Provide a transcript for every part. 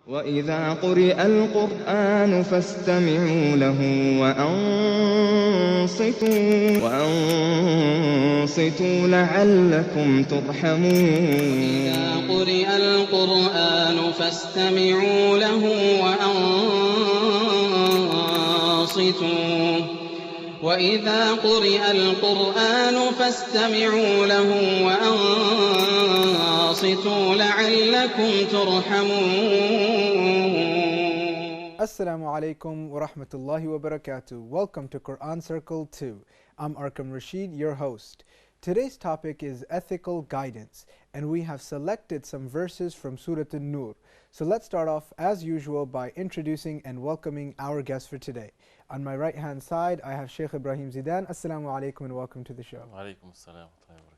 وإذا قرئ القرآن فاستمعوا له وأنصتوا لعلكم ترحمون. وإذا قرئ القرآن فاستمعوا له وإذا قرئ القرآن فاستمعوا له وأنصتوا لعلكم ترحمون. Assalamu alaikum wa rahmatullahi wa barakatuh. Welcome to Quran Circle 2. I'm Arkam Rashid, your host. Today's topic is ethical guidance, and we have selected some verses from Surah An-Nur. So let's start off as usual by introducing and welcoming our guest for today. On my right hand side I have Sheikh Ibrahim Zidan. Assalamu alaikum and welcome to the show. Wa alaikum assalam wa rahmatullahi wa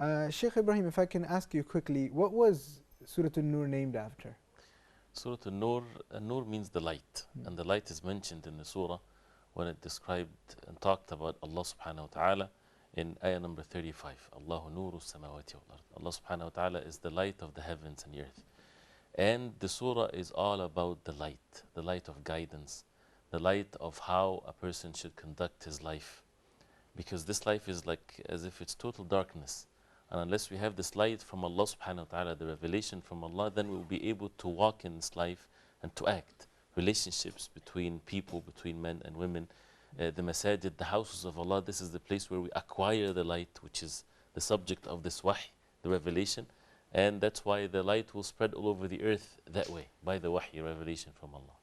barakatuh. Sheikh Ibrahim, if I can ask you quickly, what was Surah An-Nur named after? Surah An-Nur means the light, and the light is mentioned in the surah when it described and talked about Allah subhanahu wa ta'ala in ayah number 35. Allahu nuru samawati wal ard. Allah subhanahu wa ta'ala is the light of the heavens and the earth. And the surah is all about the light of guidance, the light of how a person should conduct his life. Because this life is like as if it's total darkness. And unless we have this light from Allah subhanahu wa ta'ala, the revelation from Allah, then we'll be able to walk in this life and to act. Relationships between people, between men and women, the masajid, the houses of Allah, this is the place where we acquire the light, which is the subject of this wahy, the revelation. And that's why the light will spread all over the earth that way, by the wahy, revelation from Allah.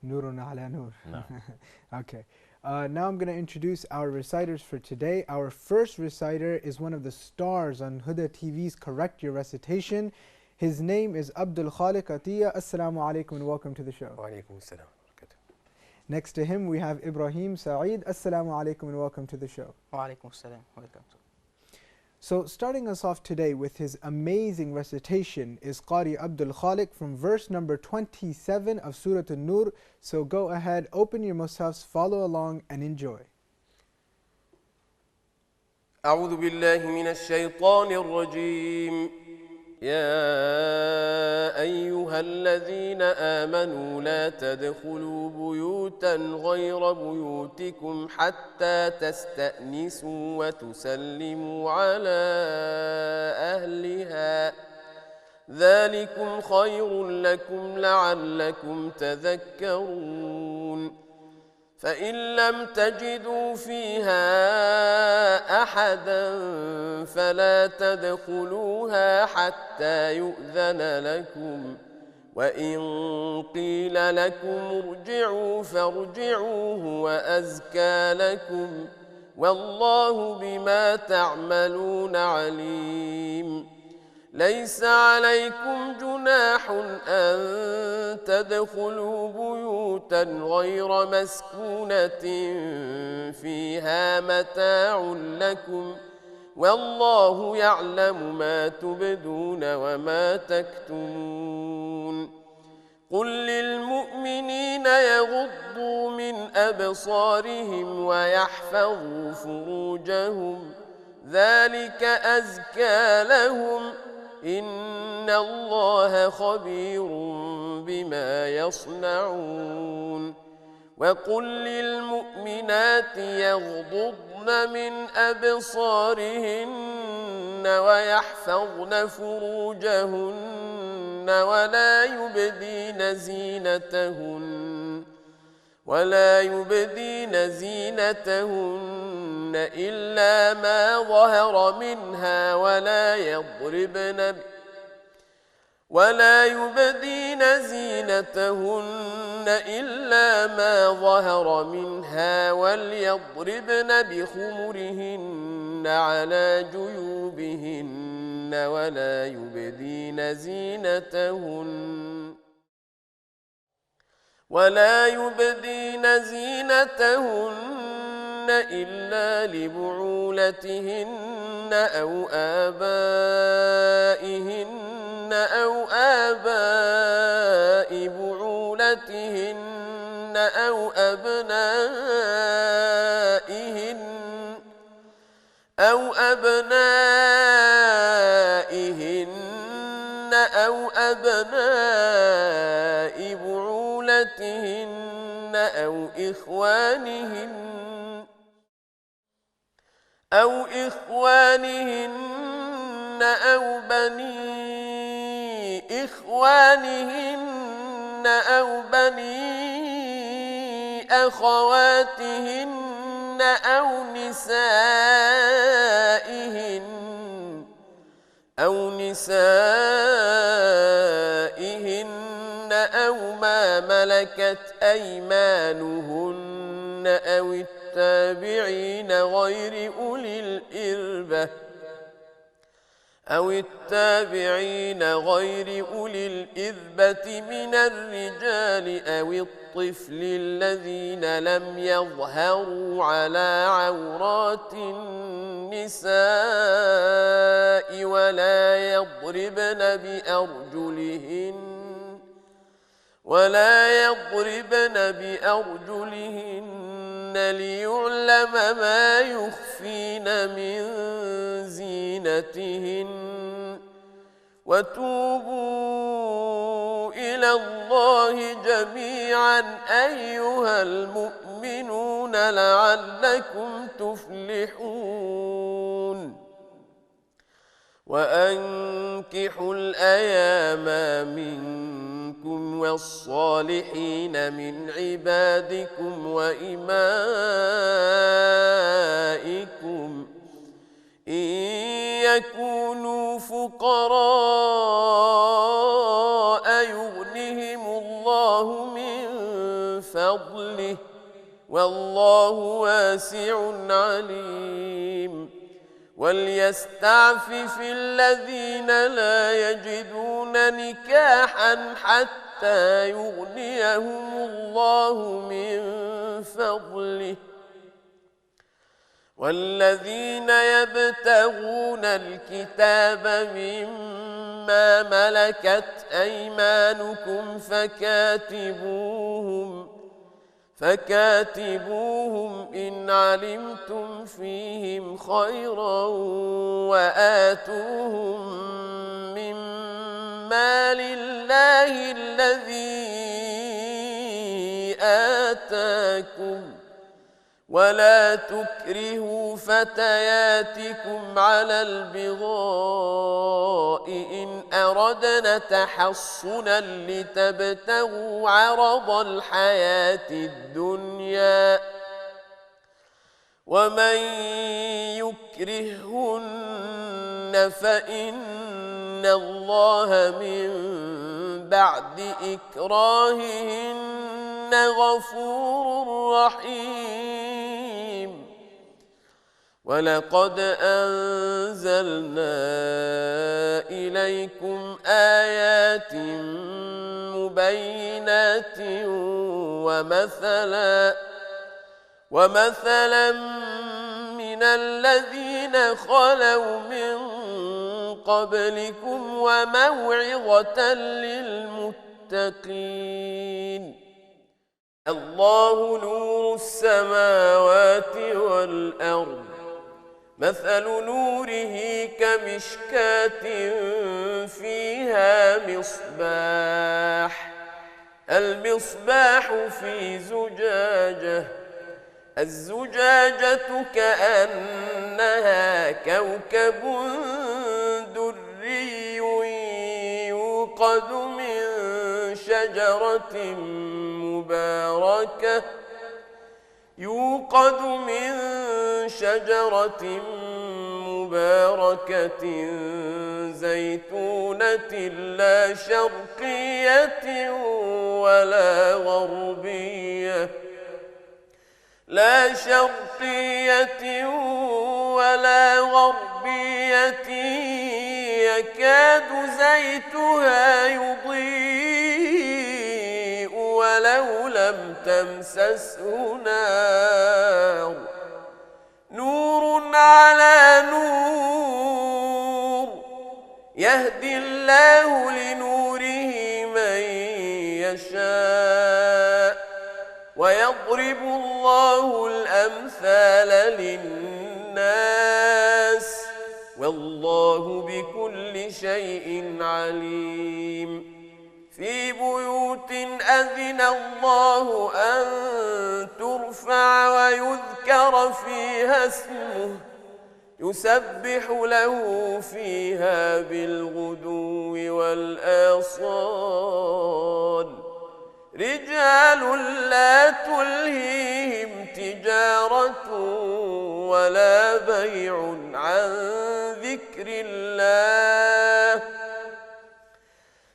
Nurun ala nur. No. Okay. Now I'm going to introduce our reciters for today. Our first reciter is one of the stars on Huda TV's Correct Your Recitation. His name is Abdul Khaliq Atiyah. Assalamu alaikum and welcome to the show. Wa alaikum assalam. Next to him we have Ibrahim Saeed. Assalamu alaikum and welcome to the show. Wa alaikum assalam. Welcome. So starting us off today with his amazing recitation is Qari Abdul Khaliq from verse number 27 of Surah An-Nur. So go ahead, open your mushafs, follow along and enjoy. أعوذ بالله من الشيطان الرجيم. يا أيها الذين آمنوا لا تدخلوا بيوتا غير بيوتكم حتى تستأنسوا وتسلموا على أهلها ذلكم خير لكم لعلكم تذكرون. فإن لم تجدوا فيها أحدا فلا تدخلوها حتى يؤذن لكم، وإن قيل لكم ارجعوا فارجعوا هو أزكى لكم، والله بما تعملون عليم. ليس عليكم جناح أن تدخلوا بيوتا غير مسكونة فيها متاع لكم، والله يعلم ما تبدون وما تكتمون. قل للمؤمنين يغضوا من أبصارهم ويحفظوا فروجهم ذلك أزكى لهم، إن الله خبير بما يصنعون. وقل للمؤمنات يغضضن من أبصارهن ويحفظن فروجهن ولا يبدين زينتهن إلا ما ظهر منها ولا يبدين زينتهن إلا ما ظهر منها وليضربن بخمرهن على جيوبهن ولا يبدين زينتهن إلا لبعولتهن أو آباء بعولتهن أو أبنائهن أو أبناء بعولتهن أو إخوانهن أو بني إخوانهن أو بني أخواتهن أو نسائهن أو ما ملكت أيمانهن أو التابعين غير أولي الإربة من الرجال أو الطفل الذين لم يظهروا على عورات النساء ولا يضربن بأرجلهن ليعلم ما يخفين من زينتهن وتوبوا إلى الله جميعا أيها المؤمنون لعلكم تفلحون وأنكحوا الأيام منكم والصالحين من عبادكم وإمائكم إن يكونوا فقراء يغنهم الله من فضله والله واسع عليم وليستعفف الذين لا يجدون نكاحا حتى يغنيهم الله من فضله والذين يبتغون الكتاب مما ملكت أيمانكم فكاتبوهم إن علمتم فيهم خيرا وآتوهم مما لله الذي آتاكم ولا تكرهوا فتياتكم على البغاء إن أردنا تحصنا لتبتغوا عرض الحياة الدنيا ومن يكرهن فإن الله من بعد إكراههن غفور رحيم ولقد أنزلنا إليكم آيات مبينات ومثلا من الذين خلوا من قبلكم وموعظة للمتقين الله نور السماوات والأرض مثل نوره كمشكاة فيها المصباح في الزجاجة كأنها كوكب دري يوقد من شجرة مباركة زيتونة لا شرقية ولا غربية يكاد زيتها يضيء ولو لم تمسسه نور على نور يهدي الله لنوره من يشاء ويضرب الله الأمثال للناس والله بكل شيء عليم في بيوت أذن الله أن ترفع ويذكر فيها اسمه يسبح له فيها بالغدو والآصال رجال لا تلهيهم تجارة ولا بيع عن ذكر الله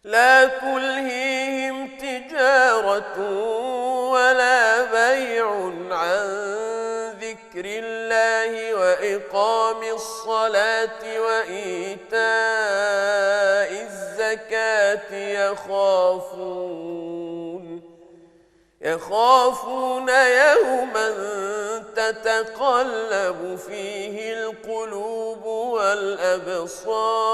لا تلهيهم تجارة ولا بيع عن ذكر الله وإقام الصلاة وإيتاء الزكاة يخافون يوما تتقلب فيه القلوب والأبصار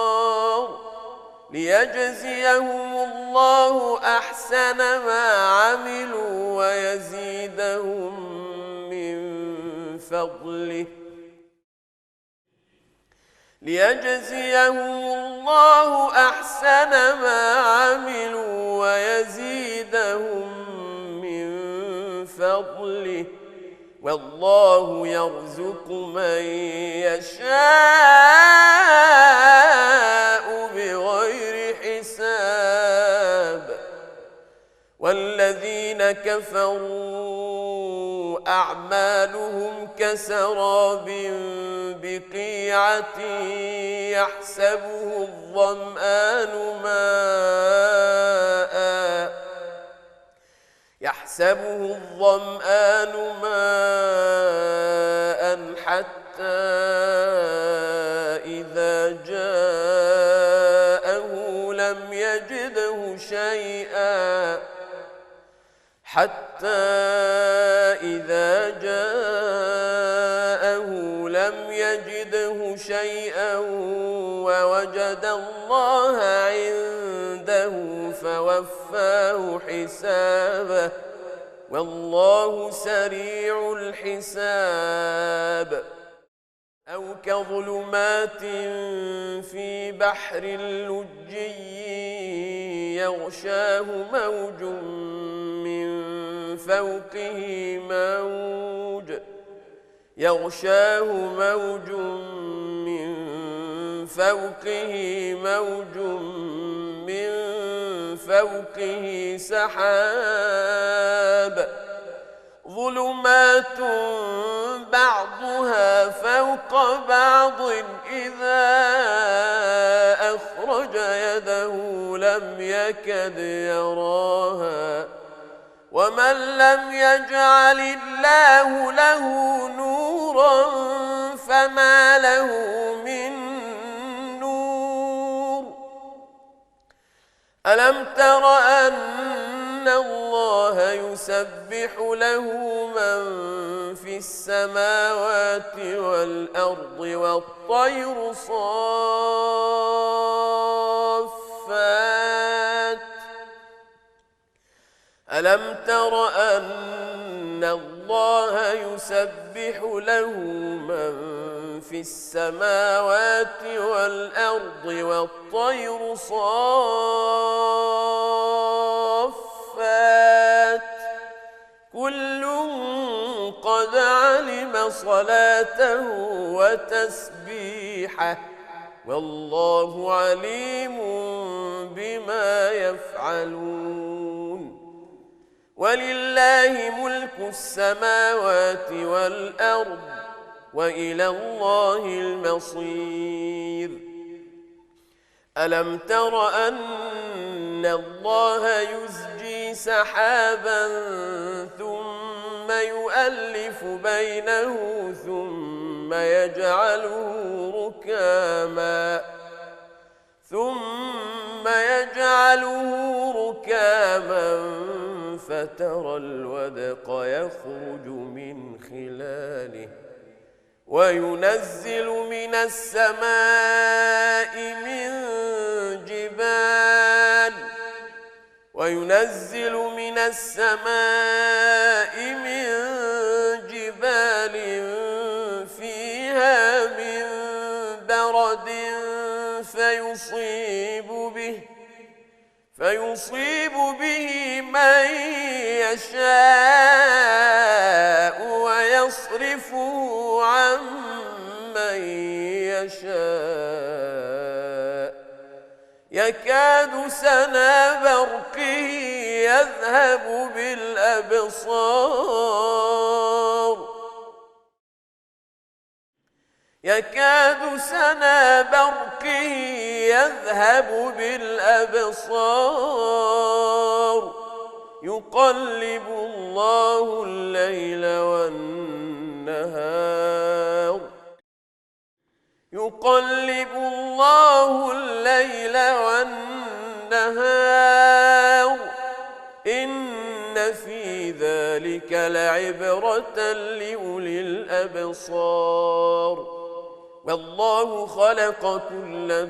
ليجزيهم الله أحسن ما عملوا ويزيدهم من فضله ليجزيهم الله أحسن ما عملوا ويزيدهم من فضله والله يرزق من يشاء بغير حساب والذين كفروا أعمالهم كسراب بقيعة يحسبه الظمآن ماء حتى إذا جاءه لم يجده شيئا ووجد الله عنده فوفاه حسابه والله سريع الحساب أو كظلمات في بحر لجي يغشاه موج من فوقه سحاب ظلمات بعضها فوق بعض إذا أخرج يده لم يكد يراها ومن لم يجعل الله له نورا فما له من نور ألم تر أن الله يسبح له من في السماوات والأرض والطير صافات ألم تر أن الله يسبح له من في السماوات والأرض والطير صافات كل قد علم صلاته وتسبيحه والله عليم بما يفعلون ولله ملك السماوات والأرض وإلى الله المصير ألم تر أن الله يزجي سحابا ثم يؤلف بينه ثم يجعله ركاما فترى الودق يخرج من خلاله وينزل من السماء من جبال فيها من برد فيصيب به من يشاء ويصرفه عن من يشاء يكاد سنا برقه يذهب بالأبصار يكاد سنا برقه يذهب بالأبصار يقلب الله الليل والنهار يقلب الله الليل والنهار إن في ذلك لعبرة لأولي الأبصار والله خلق كل دابة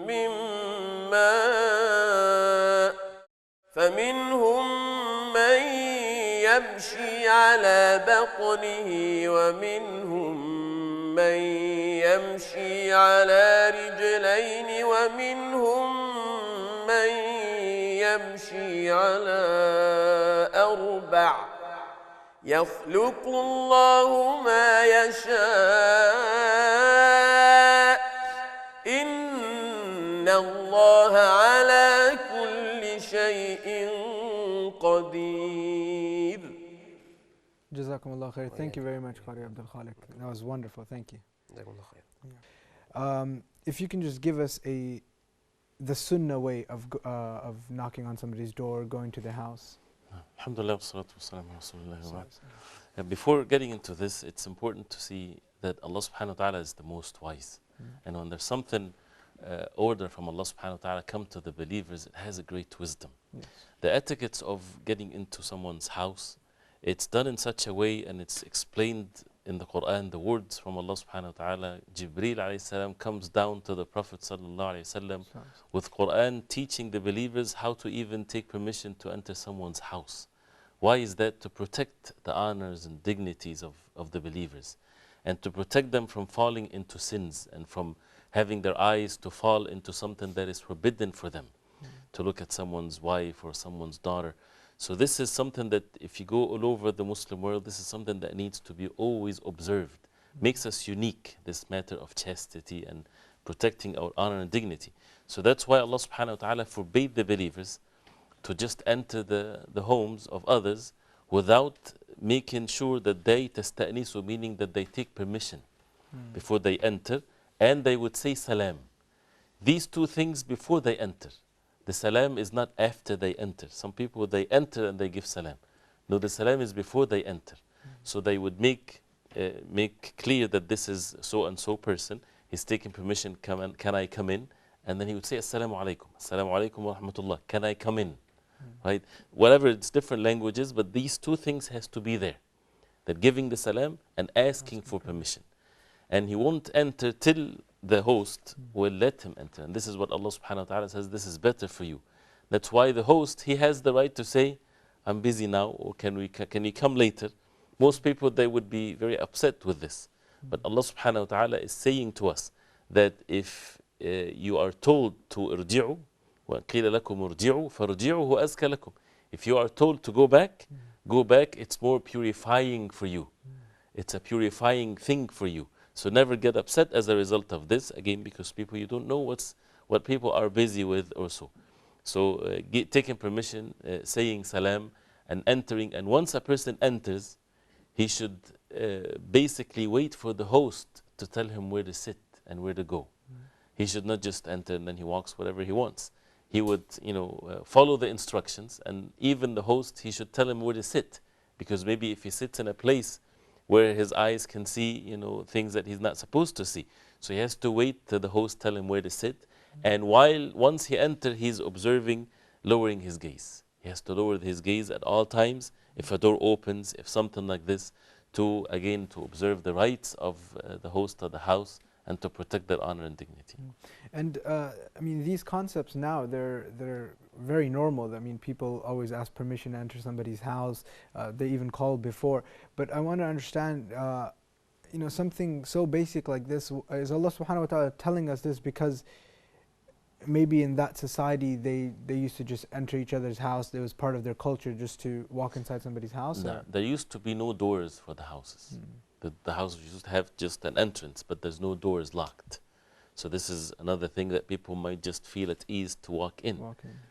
من ماء فمنهم من يمشي على بطنه ومنهم من يمشي على رجلين ومنهم من يمشي على أربع يخلق الله ما يشاء إن الله على كل شيء قدير. Jazakum Allah khair. Thank you very much, Qari Abdul Khaliq. That was wonderful. Thank you. If you can just give us the sunnah way of knocking on somebody's door, going to the house. Alhamdulillah, wassalatu wassalamu ala rasulillah. Before getting into this, it's important to see that Allah subhanahu wa ta'ala is the most wise. And when there's something, order from Allah subhanahu wa ta'ala come to the believers, it has a great wisdom. Yes. The etiquettes of getting into someone's house, it's done in such a way, and it's explained in the Quran, the words from Allah subhanahu wa ta'ala. Jibreel alayhi salam comes down to the Prophet sallallahu alayhi wasallam with Quran, teaching the believers how to even take permission to enter someone's house. Why is that? To protect the honors and dignities of the believers, and to protect them from falling into sins and from having their eyes to fall into something that is forbidden for them, to look at someone's wife or someone's daughter. So this is something that if you go all over the Muslim world, this is something that needs to be always observed. Makes us unique, this matter of chastity and protecting our honor and dignity. So that's why Allah subhanahu wa ta'ala forbade the believers to just enter the homes of others without making sure that they tasta'nisu, meaning that they take permission before they enter, and they would say salam. These two things before they enter. The salam is not after they enter. Some people, they enter and they give salam. No, the salam is before they enter. So they would make clear that this is so and so person. He's taking permission. Can I come in? And then he would say assalamu alaikum. Assalamu alaikum wa rahmatullah. Can I come in? Right? Whatever, it's different languages, but these two things has to be there. That giving the salam and asking for permission. And he won't enter till the host will let him enter. And this is what Allah subhanahu wa ta'ala says, this is better for you. That's why the host, he has the right to say, I'm busy now, or can you come later? Most people, they would be very upset with this. But Allah subhanahu wa ta'ala is saying to us that if you are told to irji'u, وَقِيلَ لَكُمْ irji'u فَارْجِعُوا أَزْكَى لَكُمْ. If you are told to go back, it's more purifying for you. It's a purifying thing for you. So never get upset as a result of this, again, because people, you don't know what people are busy with or so. So taking permission, saying salam, and entering. And once a person enters, he should basically wait for the host to tell him where to sit and where to go. He should not just enter and then he walks whatever he wants. He would, follow the instructions, and even the host, he should tell him where to sit, because maybe if he sits in a place where his eyes can see, things that he's not supposed to see. So he has to wait till the host tell him where to sit. And once he enters, he's observing, lowering his gaze. He has to lower his gaze at all times. If a door opens, if something like this, to observe the rights of the host of the house and to protect their honor and dignity. And these concepts now, they're very normal. People always ask permission to enter somebody's house. They even call before. But I want to understand, something so basic like this? Is Allah subhanahu wa ta'ala telling us this because maybe in that society they used to just enter each other's house? It was part of their culture just to walk inside somebody's house? No, there used to be no doors for the houses. The house used to have just an entrance, but there's no doors locked. So this is another thing that people might just feel at ease to walk in.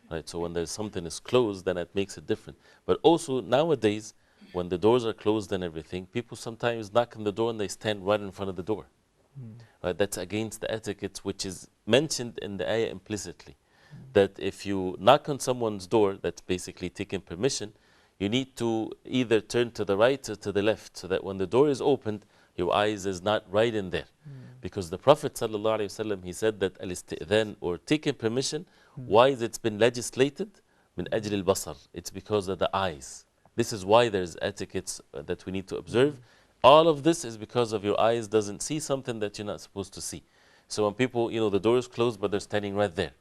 Right? So when there's something is closed, then it makes it different. But also nowadays, when the doors are closed and everything, people sometimes knock on the door and they stand right in front of the door. Right? That's against the etiquette which is mentioned in the ayah implicitly. That if you knock on someone's door, that's basically taking permission, you need to either turn to the right or to the left, so that when the door is opened, your eyes is not right in there. Because the Prophet ﷺ, he said that al-isti'dhan, or taking permission, why is it's been legislated? Min ajli al-basar. It's because of the eyes. This is why there's etiquettes that we need to observe. All of this is because of your eyes doesn't see something that you're not supposed to see. So when people, the door is closed, but they're standing right there.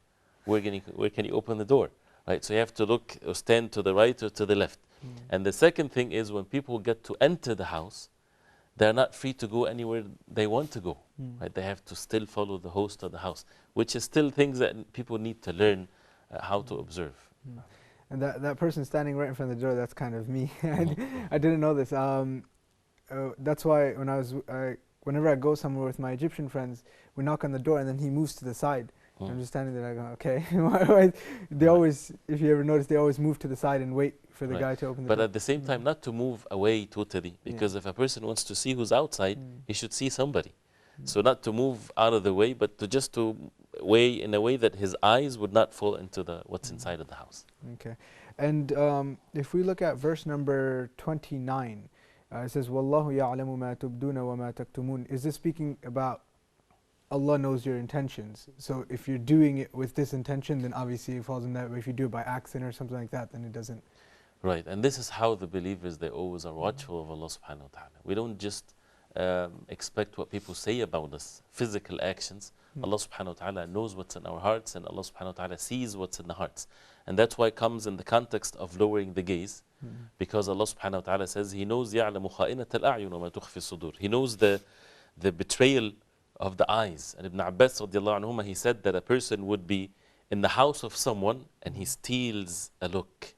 Where can you open the door? Right? So you have to look or stand to the right or to the left. And the second thing is when people get to enter the house, they're not free to go anywhere they want to go. Right? They have to still follow the host of the house, which is still things that people need to learn how to observe. And that person standing right in front of the door, that's kind of me. I didn't know this. That's why whenever I go somewhere with my Egyptian friends, we knock on the door and then he moves to the side. I'm just standing there, I go, okay. They always, if you ever notice, they always move to the side and wait for the guy to open the door. But at the same time, not to move away totally, because if a person wants to see who's outside, he should see somebody. So not to move out of the way, but to just to weigh in a way that his eyes would not fall into what's inside of the house. Okay. And if we look at verse number 29, it says, وَاللَّهُ يَعْلَمُ مَا تُبْدُونَ وَمَا تَكْتُمُونَ. Is this speaking about Allah knows your intentions? So if you're doing it with this intention, then obviously it falls in that. But if you do it by accident or something like that, then it doesn't. Right. And this is how the believers, they always are watchful of Allah subhanahu wa ta'ala. We don't just expect what people say about us, physical actions. Allah subhanahu wa ta'ala knows what's in our hearts, and Allah subhanahu wa ta'ala sees what's in the hearts. And that's why it comes in the context of lowering the gaze, because Allah subhanahu wa ta'ala says He knows يَعْلَمُ خَائِنَةَ الْأَعْيُنَ وَمَا تُخْفِي الصُّدُورِ. He knows the betrayal of the eyes. And Ibn Abbas radiallahu anhuma, he said that a person would be in the house of someone and he steals a look.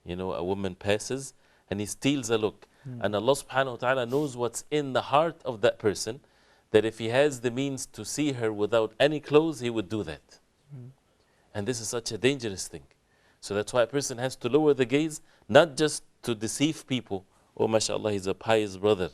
A woman passes and he steals a look. And Allah subhanahu wa ta'ala knows what's in the heart of that person, that if he has the means to see her without any clothes, he would do that. And this is such a dangerous thing. So that's why a person has to lower the gaze, not just to deceive people. Oh, mashallah, he's a pious brother.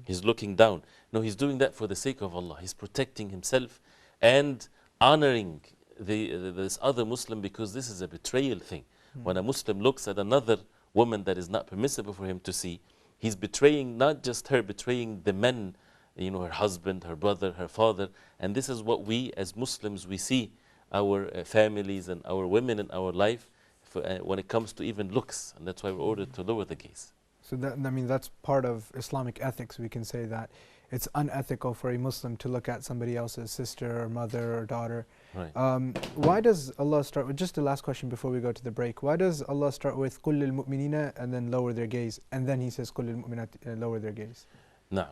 He's looking down. No, he's doing that for the sake of Allah. He's protecting himself and honoring this other Muslim, because this is a betrayal thing. When a Muslim looks at another woman that is not permissible for him to see, he's betraying not just her, betraying the men, her husband, her brother, her father. And this is what we as Muslims, we see our families and our women in our life when it comes to even looks. And that's why we're ordered to lower the gaze. So that's part of Islamic ethics. We can say that it's unethical for a Muslim to look at somebody else's sister or mother or daughter. Right. Why does Allah start with, just the last question before we go to the break, why does Allah start with قُلْ لِلْمُؤْمِنِينَ and then lower their gaze, and then He says قُلْ لِلْمُؤْمِنَاتِ lower their gaze? No,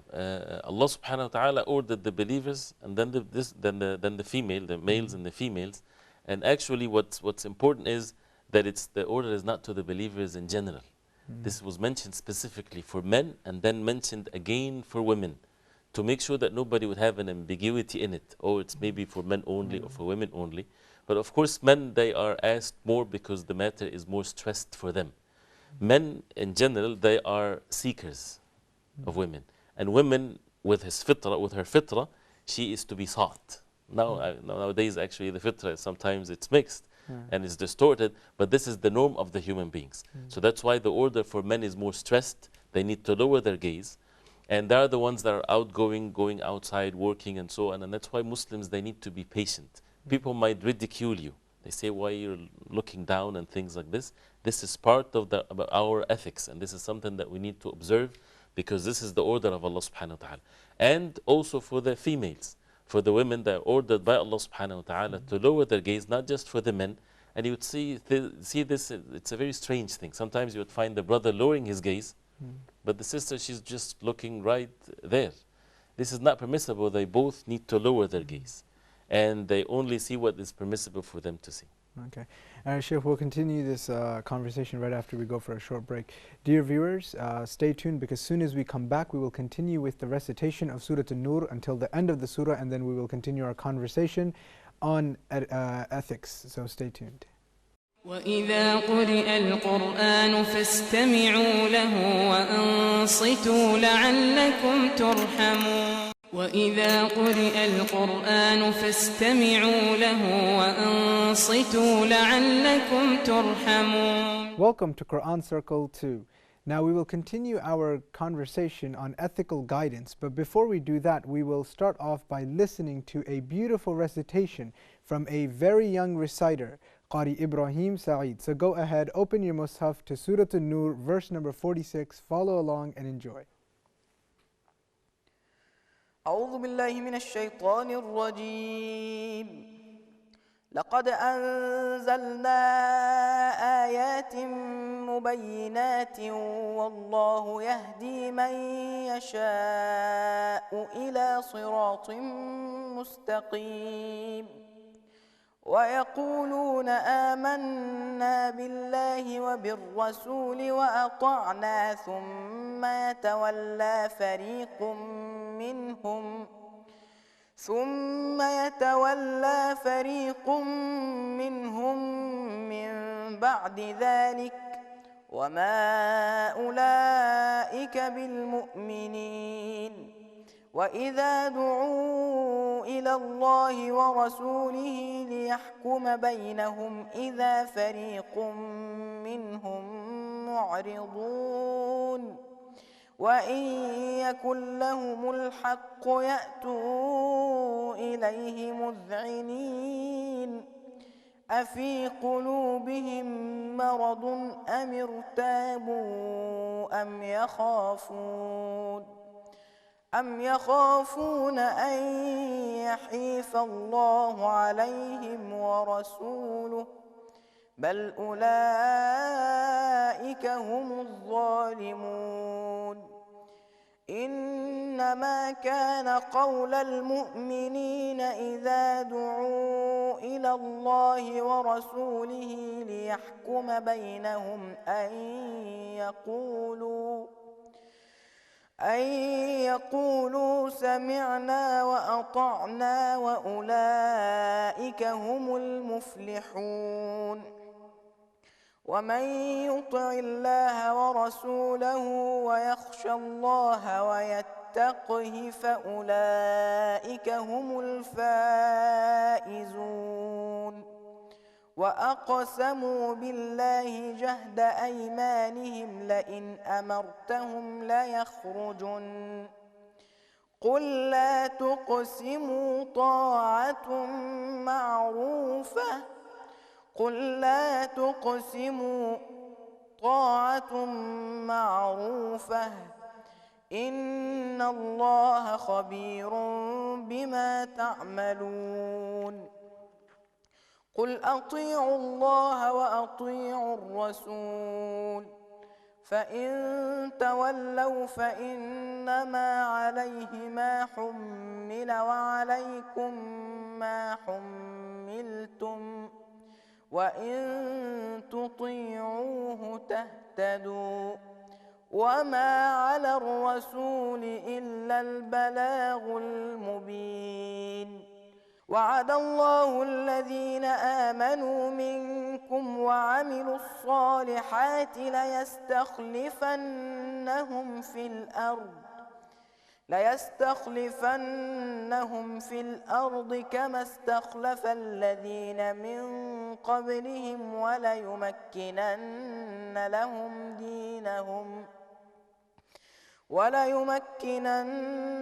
Allah subhanahu wa ta'ala ordered the believers and then the female, the males and the females. And actually what's important is that the order is not to the believers in general. This was mentioned specifically for men and then mentioned again for women, to make sure that nobody would have an ambiguity in it. Oh, it's maybe for men only or for women only. But of course men, they are asked more because the matter is more stressed for them. Men in general, they are seekers of women. And women, with her fitrah, she is to be sought. Nowadays actually the fitrah, sometimes it's mixed. And it's distorted, but this is the norm of the human beings. So that's why the order for men is more stressed. They need to lower their gaze, and they are the ones that are outgoing, going outside, working and so on. And that's why Muslims, they need to be patient. People might ridicule you. They say, why you're looking down and things like this. This is part of our ethics, and this is something that we need to observe, because this is the order of Allah subhanahu wa ta'ala. And also for the females, for the women, they are ordered by Allah subhanahu wa ta'ala to lower their gaze, not just for the men. And you would see this, it's a very strange thing. Sometimes you would find the brother lowering his gaze, but the sister, she's just looking right there. this is not permissible, they both need to lower their gaze. And they only see what is permissible for them to see. Okay. Sheikh, we'll continue this conversation right after we go for a short break. Dear viewers, stay tuned, because as soon as we come back, we will continue with the recitation of Surah An-Nur until the end of the surah, and then we will continue our conversation on ethics. So stay tuned. وإذا قرئ القرآن فاستمعوا له وأنصتوا لعلكم ترحمون وإذا قرئ القرآن فاستمعوا له وأنصتوا لعلكم ترحمون. Welcome to Quran Circle 2. Now we will continue our conversation on ethical guidance, but before we do that, we will start off by listening to a beautiful recitation from a very young reciter, Qari Ibrahim Saeed. So go ahead, open your Mus'haf to Surah An-Nur, verse number 46, follow along and enjoy. أعوذ بالله من الشيطان الرجيم لقد أنزلنا آيات مبينات والله يهدي من يشاء إلى صراط مستقيم ويقولون آمنا بالله وبالرسول وأطعنا ثم يتولى فريق منهم من بعد ذلك وما أولئك بالمؤمنين وإذا دعوا إلى الله ورسوله ليحكم بينهم إذا فريق منهم معرضون وإن يكن لهم الحق يأتوا إليه مذعنين أفي قلوبهم مرض أم ارتابوا أم يخافون أن يحيف الله عليهم ورسوله بل أولئك هم الظالمون إنما كان قول المؤمنين إذا دعوا إلى الله ورسوله ليحكم بينهم أن يقولوا سمعنا وأطعنا وأولئك هم المفلحون ومن يطع الله ورسوله ويخشى الله ويتقه فأولئك هم الفائزون وأقسموا بالله جهد أيمانهم لئن أمرتهم ليخرجن قل لا تقسموا طاعة معروفة إن الله خبير بما تعملون قل أطيعوا الله وأطيعوا الرسول فإن تولوا فإنما عليه ما حمل وعليكم ما حملتم وإن تطيعوه تهتدوا وما على الرسول إلا البلاغ المبين وعد الله الذين آمنوا منكم وعملوا الصالحات ليستخلفنهم في الأرض كما استخلف الذين من قبلهم وليمكنن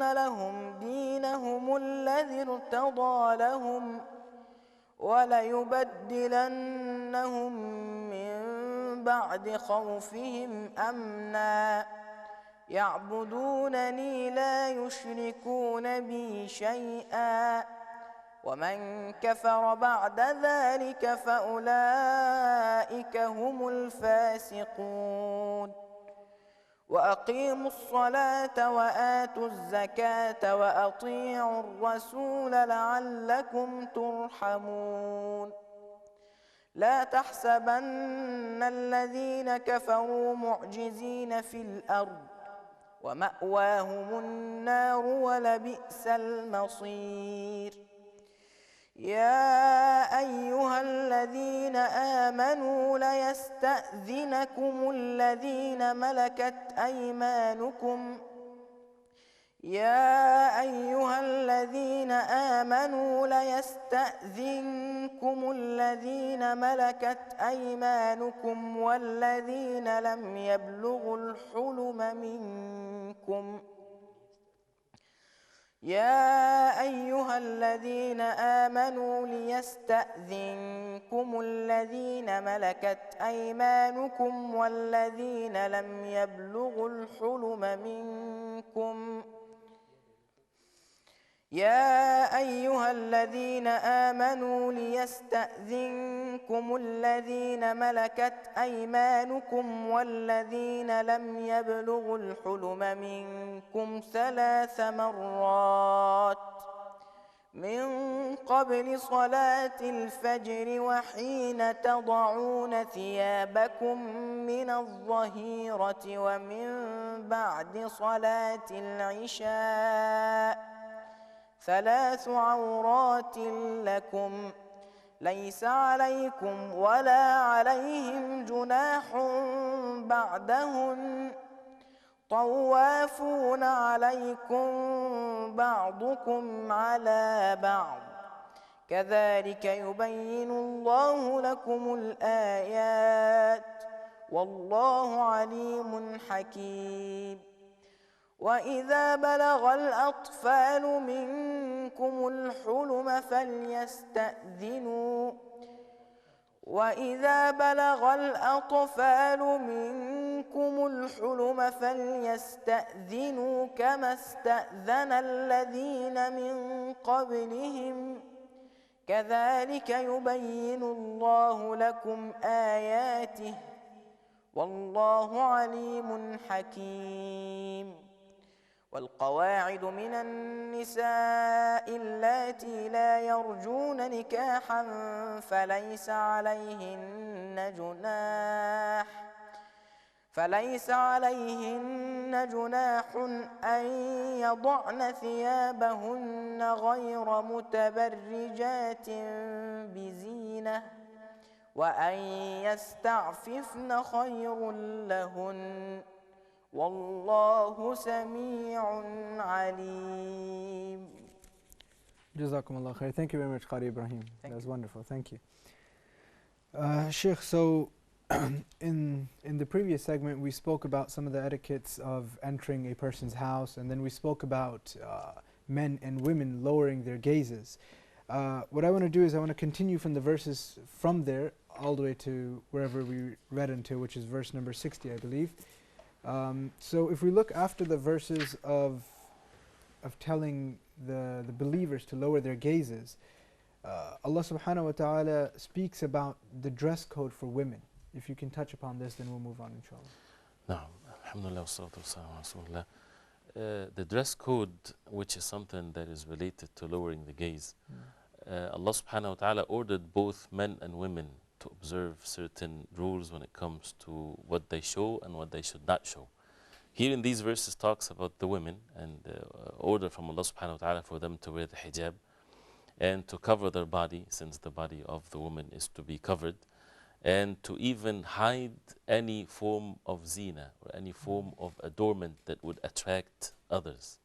لهم دينهم الذي ارتضى لهم وليبدلنهم من بعد خوفهم أمنا يعبدونني لا يشركون بي شيئا ومن كفر بعد ذلك فأولئك هم الفاسقون وأقيموا الصلاة وآتوا الزكاة وأطيعوا الرسول لعلكم ترحمون لا تحسبن الذين كفروا معجزين في الأرض ومأواهم النار ولبئس المصير يا أيها الذين آمنوا ليستأذنكم الذين ملكت أيمانكم يا أيها الذين آمنوا ليستأذنكم الذين ملكت أيمانكم والذين لم يبلغوا الحلم منكم يا أيها الذين آمنوا ليستأذنكم الذين ملكت أيمانكم والذين لم يبلغوا الحلم منكم يا أيها الذين آمنوا ليستأذنكم الذين ملكت أيمانكم والذين لم يبلغوا الحلم منكم 3 مرات من قبل صلاة الفجر وحين تضعون ثيابكم من الظهيرة ومن بعد صلاة العشاء 3 عورات لكم ليس عليكم ولا عليهم جناح بعدهن طوافون عليكم بعضكم على بعض كذلك يبين الله لكم الآيات والله عليم حكيم وإذا بلغ الأطفال منكم الحلم فليستأذنوا وإذا بلغ الأطفال منكم الحلم فليستأذنوا كما استأذن الذين من قبلهم كذلك يبين الله لكم آياته والله عليم حكيم والقواعد من النساء اللاتي لا يرجون نكاحا فليس عليهن جناح أن يضعن ثيابهن غير متبرجات بزينة وأن يستعففن خير لهن والله سميع عليم. Jazakumullah khair. Thank you very much, Qari Ibrahim. That was wonderful. Thank you. Sheikh, so in the previous segment we spoke about some of the etiquettes of entering a person's house, and then we spoke about men and women lowering their gazes. What I want to do is I want to continue from the verses from there all the way to wherever we read until, which is verse number 60, I believe. So if we look after the verses of telling the believers to lower their gazes, Allah subhanahu wa ta'ala speaks about the dress code for women. If you can touch upon this, then we'll move on, inshallah. Naam, alhamdulillah, wassalatu wassalamu ala rasulillah. The dress code, which is something that is related to lowering the gaze, Allah subhanahu wa ta'ala ordered both men and women to observe certain rules when it comes to what they show and what they should not show. Here in these verses talks about the women and the order from Allah subhanahu wa ta'ala for them to wear the hijab and to cover their body, since the body of the woman is to be covered, and to even hide any form of zina or any form of adornment that would attract others.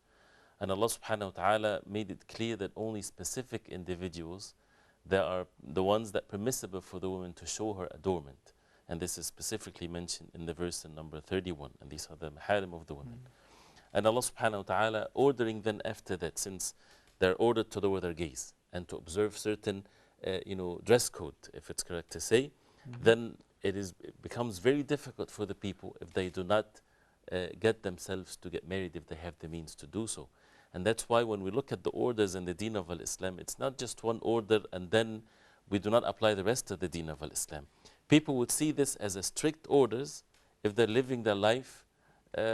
And Allah subhanahu wa ta'ala made it clear that only specific individuals, they are the ones that permissible for the woman to show her adornment. And this is specifically mentioned in the verse in number 31, and these are the maharim of the women. And Allah subhanahu wa ta'ala ordering them after that, since they're ordered to lower their gaze and to observe certain dress code, if it's correct to say, then it becomes very difficult for the people if they do not get themselves to get married, if they have the means to do so. And that's why when we look at the orders in the deen of Islam, it's not just one order and then we do not apply the rest of the deen of Islam. People would see this as a strict orders if they're living their life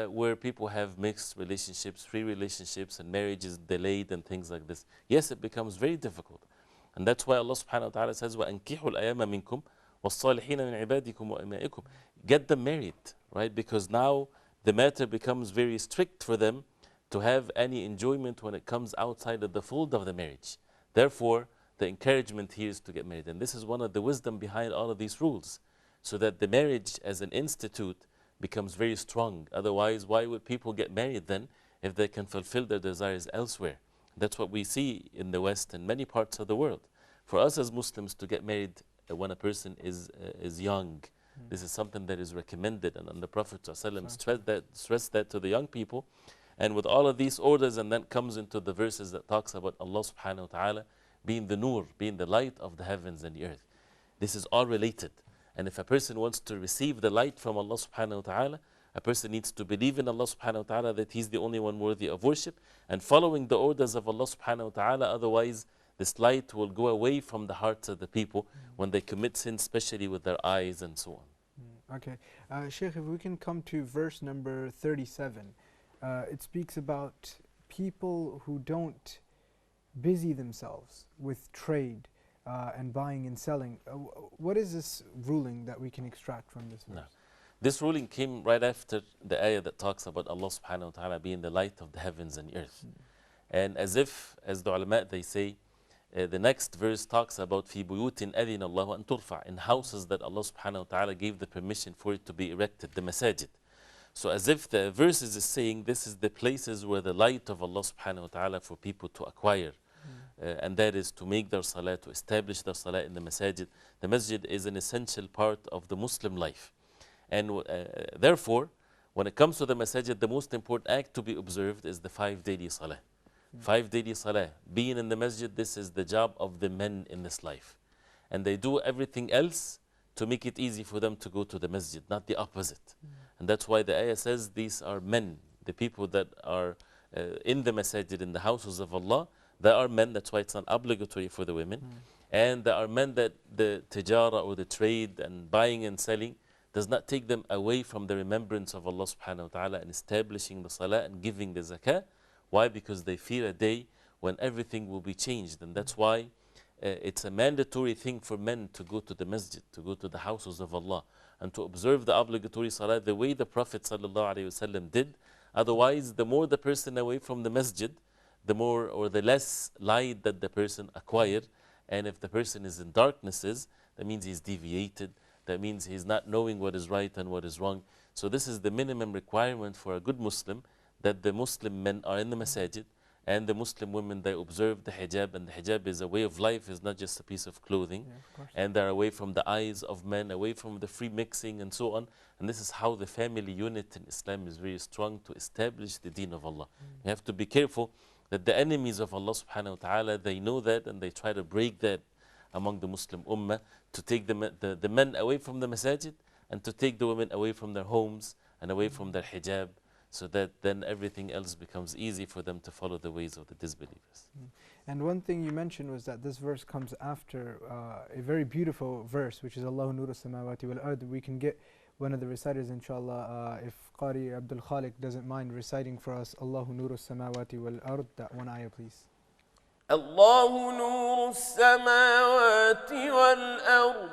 where people have mixed relationships, free relationships, and marriage is delayed and things like this. Yes, it becomes very difficult. And that's why Allah subhanahu wa ta'ala says, وَأَنْكِحُوا الْأَيَامَ مِنْكُمْ وَالصَّالِحِينَ مِنْ عِبَادِكُمْ وَإِمَائِكُمْ. Get them married, right? Because now the matter becomes very strict for them to have any enjoyment when it comes outside of the fold of the marriage. Therefore, the encouragement here is to get married. And this is one of the wisdom behind all of these rules, so that the marriage as an institute becomes very strong. Otherwise, why would people get married then if they can fulfill their desires elsewhere? That's what we see in the West and many parts of the world. For us as Muslims to get married when a person is young, this is something that is recommended, and the Prophet ﷺ stressed that to the young people. And with all of these orders, and then comes into the verses that talks about Allah subhanahu wa ta'ala being the nur, being the light of the heavens and the earth. This is all related. And if a person wants to receive the light from Allah subhanahu wa ta'ala, a person needs to believe in Allah subhanahu wa ta'ala that He's the only one worthy of worship, and following the orders of Allah subhanahu wa ta'ala. Otherwise, this light will go away from the hearts of the people when they commit sin, especially with their eyes and so on. Okay. Sheikh, if we can come to verse number 37. It speaks about people who don't busy themselves with trade and buying and selling. What is this ruling that we can extract from this verse? No. This ruling came right after the ayah that talks about Allah subhanahu wa ta'ala being the light of the heavens and earth. And as the ulama, they say, the next verse talks about في بيوت أذن الله أن ترفع, in houses that Allah subhanahu wa ta'ala gave the permission for it to be erected, the masajid. So as if the verses is saying this is the places where the light of Allah subhanahu wa ta'ala for people to acquire. And that is to make their salah, to establish their salah in the masajid. The masjid is an essential part of the Muslim life. And therefore, when it comes to the masajid, the most important act to be observed is the 5 daily salah. 5 daily salah. Being in the masjid, this is the job of the men in this life. And they do everything else to make it easy for them to go to the masjid, not the opposite. And that's why the ayah says these are men, the people that are in the masajid, in the houses of Allah. They are men, that's why it's not obligatory for the women. And there are men that the tijara or the trade and buying and selling does not take them away from the remembrance of Allah subhanahu wa ta'ala and establishing the salah and giving the zakah. Why? Because they fear a day when everything will be changed. And that's why it's a mandatory thing for men to go to the masjid, to go to the houses of Allah, and to observe the obligatory salah the way the Prophet sallallahu alaihi wasallam did. Otherwise, the more the person away from the masjid, the more or the less light that the person acquired. And if the person is in darknesses, that means he's deviated. That means he's not knowing what is right and what is wrong. So this is the minimum requirement for a good Muslim, that the Muslim men are in the masajid, and the Muslim women, they observe the hijab. And the hijab is a way of life, is not just a piece of clothing. And they're away from the eyes of men, away from the free mixing and so on. And this is how the family unit in Islam is very strong to establish the deen of Allah. You have to be careful that the enemies of Allah subhanahu wa ta'ala, they know that, and they try to break that among the Muslim ummah, to take the men away from the masajid, and to take the women away from their homes and away from their hijab, so that then everything else becomes easy for them to follow the ways of the disbelievers. And one thing you mentioned was that this verse comes after a very beautiful verse, which is Allahu Nuru Samawati wal Ard. We can get one of the reciters, inshallah, if Qari Abdul Khaliq doesn't mind reciting for us Allahu Nuru Samawati wal Ard, that one ayah, please. الله نور السماوات والأرض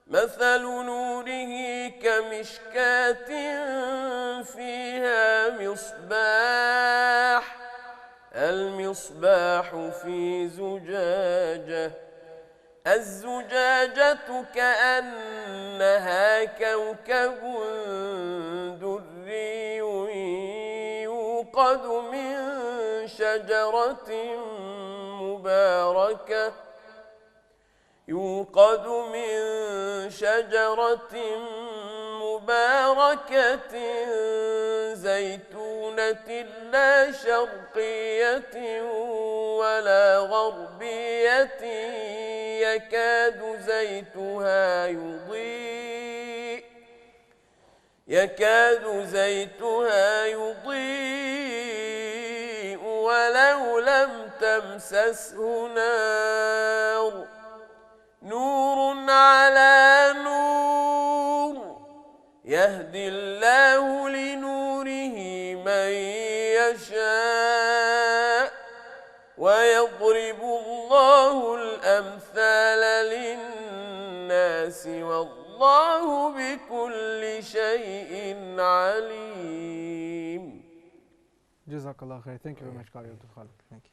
مثل نوره كمشكاة فيها مصباح المصباح في زجاجة الزجاجة كأنها كوكب دري يوقد من شجرة مباركة زيتونة لا شرقية ولا غربية يكاد زيتها يضيء ولو لم تمسسه نار نور على نور يهدي الله لنوره للناس والله بكل شيء عليم. Jazakallah khair. Thank you very much, Qari Abdul Khalik. Thank you.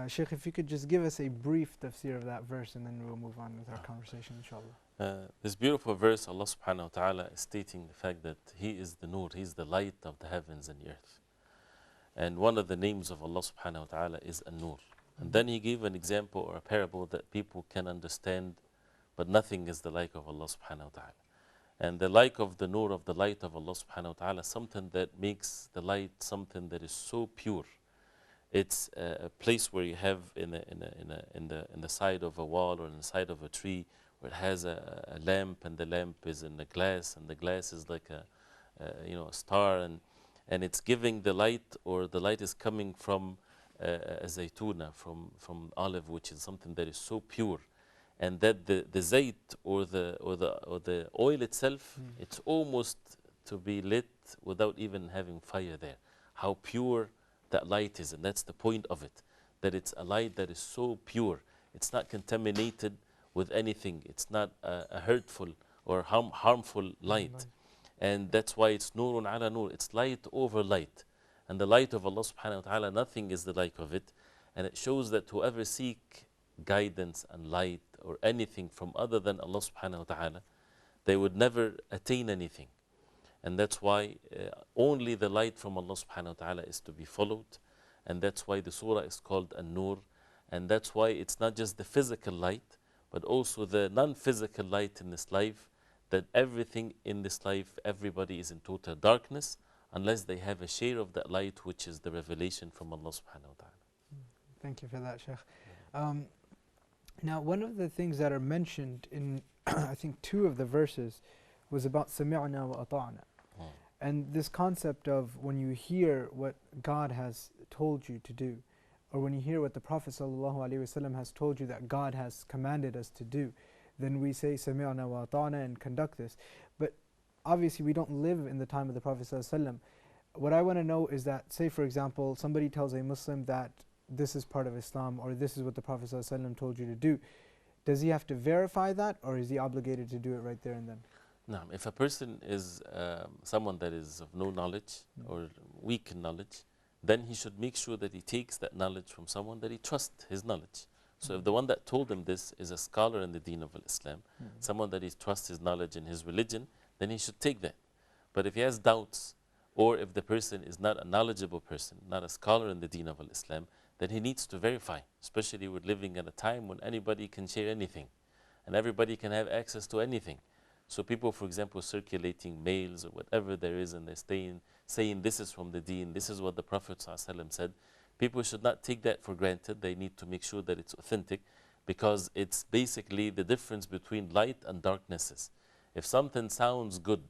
Sheikh, if you could just give us a brief tafsir of that verse and then we'll move on with our conversation, inshallah. This beautiful verse, Allah subhanahu wa ta'ala is stating the fact that He is the Nur, He is the light of the heavens and the earth. And one of the names of Allah subhanahu wa ta'ala is An-Nur. And then He gave an example or a parable that people can understand, but nothing is the like of Allah subhanahu wa ta'ala. And the like of the Nur, of the light of Allah subhanahu wa ta'ala, something that makes the light something that is so pure. It's a place where you have in the side of a wall or in the side of a tree, where it has a lamp, and the lamp is in the glass, and the glass is like a star, and it's giving the light, or the light is coming from a zaytuna, from olive, which is something that is so pure, and that the zayt or the oil itself, it's almost to be lit without even having fire there. How pure that light is, and that's the point of it, that it's a light that is so pure. It's not contaminated with anything. It's not a hurtful or harmful light. And that's why it's nurun ala nur. It's light over light. And the light of Allah subhanahu wa ta'ala, nothing is the like of it. And it shows that whoever seek guidance and light or anything from other than Allah subhanahu wa ta'ala, they would never attain anything. And that's why only the light from Allah subhanahu wa ta'ala is to be followed. And that's why the surah is called An-Nur. And that's why it's not just the physical light, but also the non-physical light in this life, that everything in this life, everybody is in total darkness, unless they have a share of that light, which is the revelation from Allah subhanahu wa ta'ala. Thank you for that, Sheikh. Now, one of the things that are mentioned in, I think, 2 of the verses was about sami'na wa ata'na. And this concept of when you hear what God has told you to do, or when you hear what the Prophet ﷺ has told you that God has commanded us to do, then we say sami'na wa ata'na and conduct this. But obviously we don't live in the time of the Prophet ﷺ. What I want to know is that, say for example, somebody tells a Muslim that this is part of Islam, or this is what the Prophet ﷺ told you to do. Does he have to verify that, or is he obligated to do it right there and then? No, if a person is someone that is of no knowledge or weak in knowledge, then he should make sure that he takes that knowledge from someone that he trusts his knowledge. So if the one that told him this is a scholar in the deen of Islam, someone that he trusts his knowledge in his religion, then he should take that. But if he has doubts, or if the person is not a knowledgeable person, not a scholar in the deen of Islam, then he needs to verify. Especially we're living at a time when anybody can share anything, and everybody can have access to anything. So people, for example, circulating mails or whatever there is, and they're saying this is from the deen, this is what the Prophet ﷺ said. People should not take that for granted. They need to make sure that it's authentic, because it's basically the difference between light and darknesses. If something sounds good,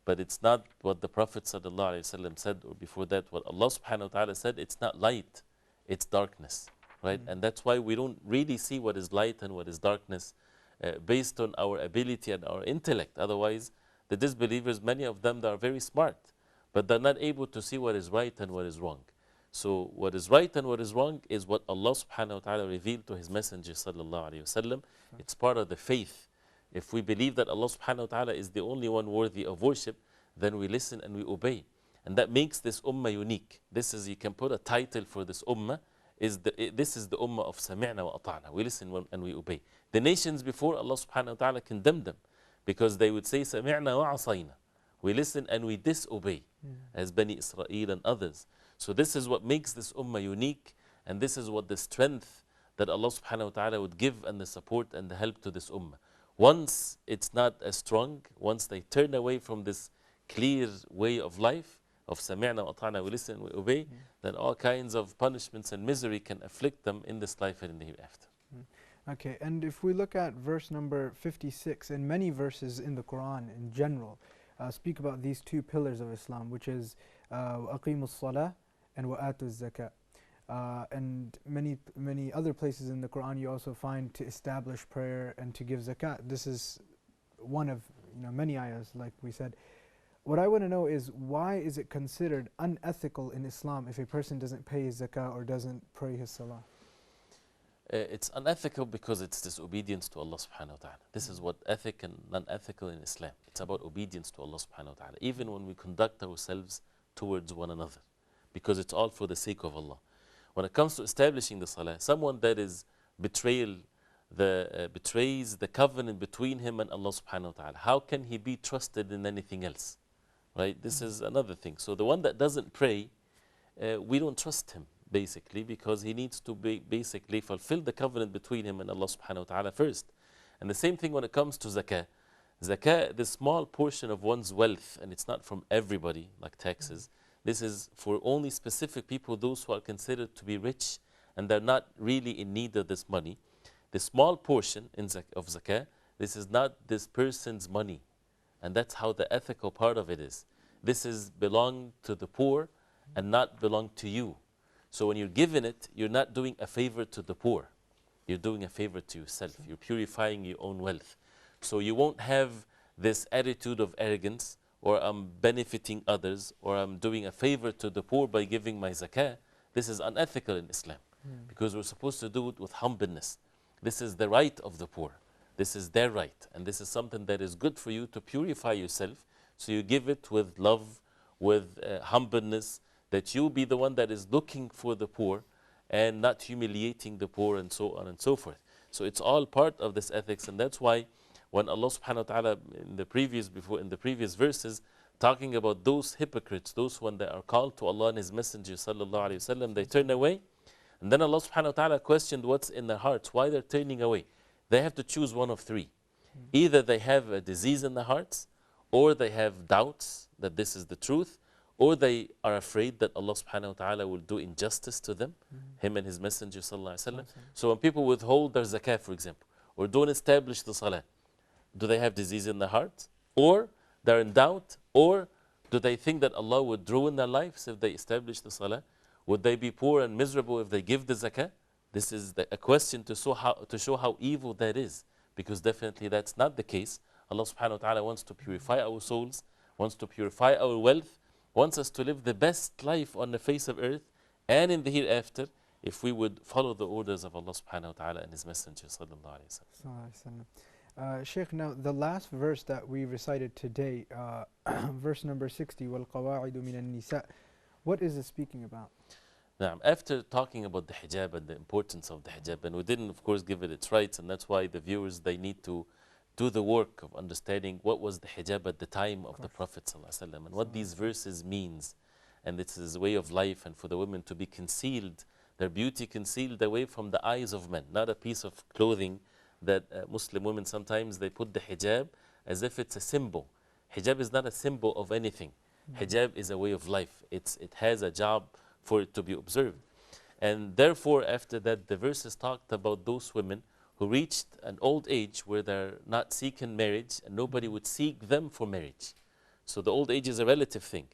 but it's not what the Prophet ﷺ said, or before that what Allah subhanahu wa ta'ala said, it's not light, it's darkness, right? And that's why we don't really see what is light and what is darkness based on our ability and our intellect. Otherwise, the disbelievers, many of them, they are very smart, but they're not able to see what is right and what is wrong. So what is right and what is wrong is what Allah subhanahu wa ta'ala revealed to His Messenger sallallahu alayhi wa sallam. It's part of the faith. If we believe that Allah subhanahu wa ta'ala is the only one worthy of worship, then we listen and we obey. And that makes this ummah unique. This is, you can put a title for this ummah, this is the ummah of sami'na wa ata'na. We listen and we obey. The nations before, Allah subhanahu wa ta'ala condemned them, because they would say sami'na wa asayna. We listen and we disobey, as Bani Israel and others. So this is what makes this ummah unique, and this is what the strength that Allah subhanahu wa ta'ala would give, and the support and the help to this ummah. Once it's not as strong, once they turn away from this clear way of life, of sami'na wa ata'na, we listen, we obey, then all kinds of punishments and misery can afflict them in this life and in the hereafter. Okay, and if we look at verse number 56, and many verses in the Quran in general speak about these 2 pillars of Islam, which is aqimu as-salah and wa'atu az-zakah. And many other places in the Quran you also find to establish prayer and to give zakat. This is one of many ayahs, like we said. What I want to know is, why is it considered unethical in Islam if a person doesn't pay his zakah or doesn't pray his salah? It's unethical because it's disobedience to Allah subhanahu wa ta'ala. This is what ethic and non-ethical in Islam. It's about obedience to Allah subhanahu wa ta'ala, even when we conduct ourselves towards one another, because it's all for the sake of Allah. When it comes to establishing the salah, someone that is betrays the covenant between him and Allah subhanahu wa ta'ala, how can he be trusted in anything else? Right? This is another thing. So the one that doesn't pray, we don't trust him, basically, because he needs to basically fulfill the covenant between him and Allah subhanahu wa ta'ala first. And the same thing when it comes to zakah. Zakah, the small portion of one's wealth, and it's not from everybody, like taxes. This is for only specific people, those who are considered to be rich, and they're not really in need of this money. The small portion of zakah, this is not this person's money. And that's how the ethical part of it is. This is belong to the poor and not belong to you. So when you're giving it, you're not doing a favor to the poor. You're doing a favor to yourself. You're purifying your own wealth. So you won't have this attitude of arrogance, or I'm benefiting others, or I'm doing a favor to the poor by giving my zakah. This is unethical in Islam, because we're supposed to do it with humbleness. This is the right of the poor. This is their right, and this is something that is good for you to purify yourself. So you give it with love, with humbleness, that you be the one that is looking for the poor and not humiliating the poor, and so on and so forth. So it's all part of this ethics, and that's why when Allah subhanahu wa ta'ala in the previous verses, talking about those hypocrites, those when they are called to Allah and His Messenger sallallahu alayhi wasallam, they turn away. And then Allah subhanahu wa ta'ala questioned what's in their hearts, why they're turning away. They have to choose one of three. Either they have a disease in their hearts, or they have doubts that this is the truth, or they are afraid that Allah subhanahu wa ta'ala will do injustice to them, Him and His Messenger sallallahu alayhi wasallam. So when people withhold their zakah, for example, or don't establish the salah, do they have disease in their heart? Or they're in doubt? Or do they think that Allah would ruin their lives if they establish the salah? Would they be poor and miserable if they give the zakah? This is a question to show how evil that is, because definitely that's not the case. Allah subhanahu wa ta'ala wants to purify our souls, wants to purify our wealth, wants us to live the best life on the face of earth and in the hereafter, if we would follow the orders of Allah subhanahu wa ta'ala and His Messenger sallallahu alayhi wa sallam. Sheikh, now the last verse that we recited today, verse number 60, وَالْقَوَاعِدُ مِنَ النِّسَاءِ, what is it speaking about? Now, after talking about the hijab and the importance of the hijab, and we didn't of course give it its rights, and that's why the viewers, they need to do the work of understanding what was the hijab at the time of the Prophet ﷺ, and what these verses means. And this is a way of life, and for the women to be concealed, their beauty concealed away from the eyes of men, not a piece of clothing that Muslim women sometimes they put the hijab as if it's a symbol. Hijab is not a symbol of anything. Hijab is a way of life. It has a job for it to be observed. And therefore, after that, the verses talked about those women who reached an old age where they're not seeking marriage, and nobody would seek them for marriage. So the old age is a relative thing,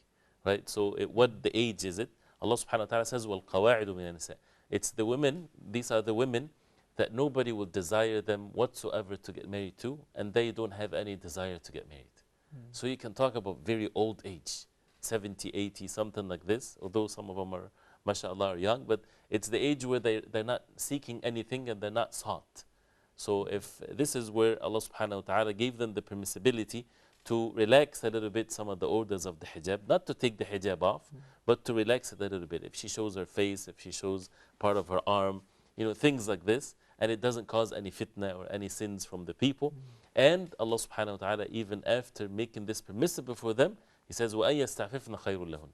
right? So what the age is it? Allah subhanahu wa ta'ala says, وَالْقَوَاعِدُ مِنَ النِّسَاءِ. It's the women, these are the women that nobody will desire them whatsoever to get married to, and they don't have any desire to get married. So you can talk about very old age, 70, 80, something like this, although some of them are, mashallah, are young, but it's the age where they're not seeking anything and they're not sought. So if this is where Allah subhanahu wa ta'ala gave them the permissibility to relax a little bit some of the orders of the hijab, not to take the hijab off, but to relax it a little bit. If she shows her face, if she shows part of her arm, things like this, and it doesn't cause any fitna or any sins from the people. And Allah subhanahu wa ta'ala, even after making this permissible for them, He says, وَأَن يَسْتَعْفِفْنَ خَيْرٌ لَهُنْ,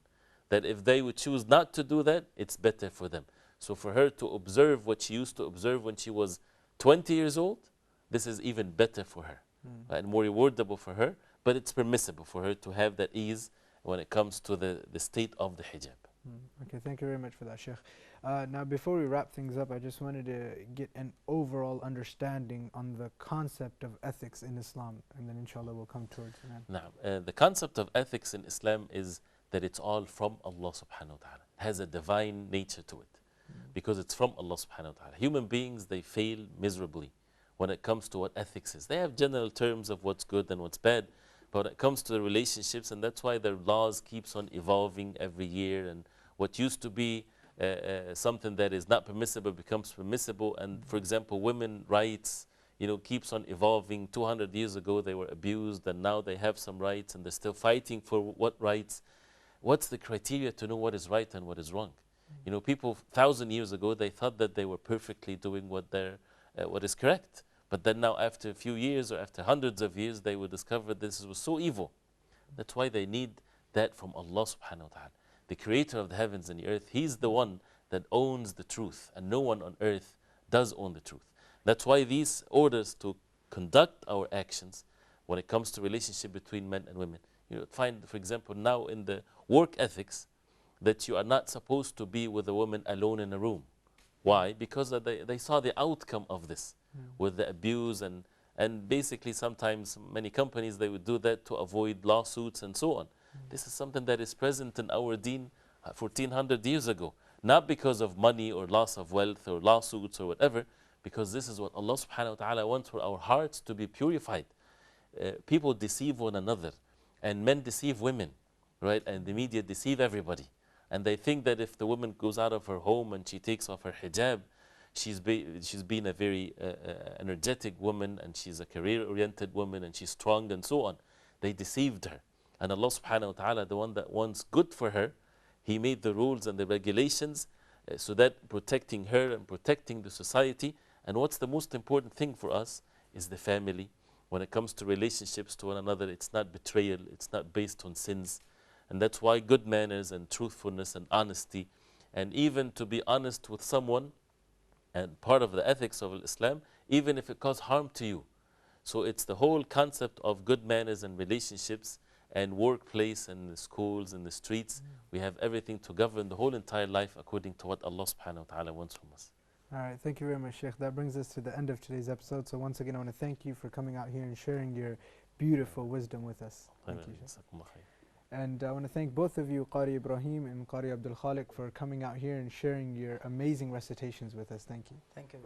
that if they would choose not to do that, it's better for them. So for her to observe what she used to observe when she was 20 years old, this is even better for her, and more rewardable for her, but it's permissible for her to have that ease when it comes to the state of the hijab. Okay, thank you very much for that, Sheikh. Now, before we wrap things up, I just wanted to get an overall understanding on the concept of ethics in Islam, and then inshallah we'll come towards an end. Now, the concept of ethics in Islam is that it's all from Allah subhanahu wa ta'ala. It has a divine nature to it, because it's from Allah subhanahu wa ta'ala. Human beings, they fail miserably when it comes to what ethics is. They have general terms of what's good and what's bad, but when it comes to the relationships, and that's why their laws keeps on evolving every year, and what used to be something that is not permissible becomes permissible. And for example, women rights, keeps on evolving. 200 years ago they were abused, and now they have some rights, and they're still fighting for what rights. What's the criteria to know what is right and what is wrong? People 1,000 years ago, they thought that they were perfectly doing what is correct. But then now, after a few years or after hundreds of years, they will discover this was so evil. That's why they need that from Allah subhanahu wa ta'ala. The creator of the heavens and the earth, He's the one that owns the truth, and no one on earth does own the truth. That's why these orders to conduct our actions when it comes to relationship between men and women. Find, for example, now in the work ethics, that you are not supposed to be with a woman alone in a room. Why? Because they saw the outcome of this with the abuse, and basically sometimes many companies, they would do that to avoid lawsuits and so on. This is something that is present in our deen 1400 years ago. Not because of money or loss of wealth or lawsuits or whatever, because this is what Allah subhanahu wa ta'ala wants for our hearts to be purified. People deceive one another, and men deceive women, right? And the media deceive everybody. And they think that if the woman goes out of her home and she takes off her hijab, she's been a very energetic woman, and she's a career-oriented woman, and she's strong and so on. They deceived her. And Allah subhanahu wa ta'ala, the one that wants good for her, He made the rules and the regulations so that protecting her and protecting the society. And what's the most important thing for us is the family. When it comes to relationships to one another, it's not betrayal, it's not based on sins. And that's why good manners and truthfulness and honesty, and even to be honest with someone, and part of the ethics of Islam, even if it causes harm to you. So it's the whole concept of good manners and relationships and workplace and the schools and the streets. We have everything to govern the whole entire life according to what Allah subhanahu wa ta'ala wants from us. All right, thank you very much, Sheikh. That brings us to the end of today's episode. So once again, I want to thank you for coming out here and sharing your beautiful wisdom with us. Thank you, Sheikh. And I want to thank both of you, Qari Ibrahim and Qari Abdul Khaliq, for coming out here and sharing your amazing recitations with us. Thank you. Thank you.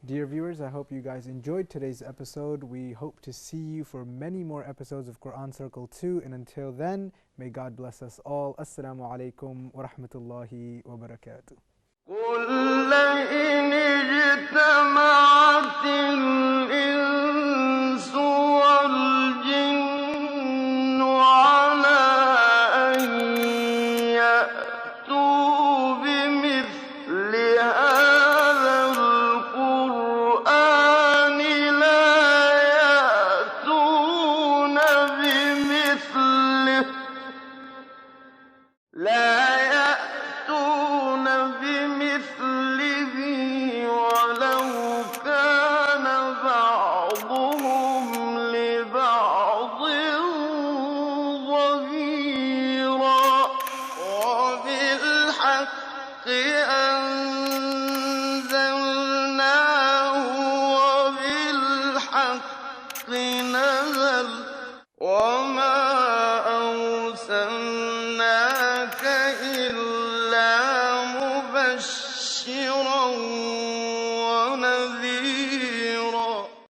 Dear viewers, I hope you guys enjoyed today's episode. We hope to see you for many more episodes of Quran Circle 2. And until then, may God bless us all. Assalamu alaikum wa rahmatullahi wa barakatuh. قل إن اجتمعت الإنس والجن على أن يأتوا بمثل هذا القرآن لا يأتون بمثله ولو كان بعضهم لبعض ظهيرا وبالحق أنزلناه وبالحق نزل وما أرسلناك إلا مبشرا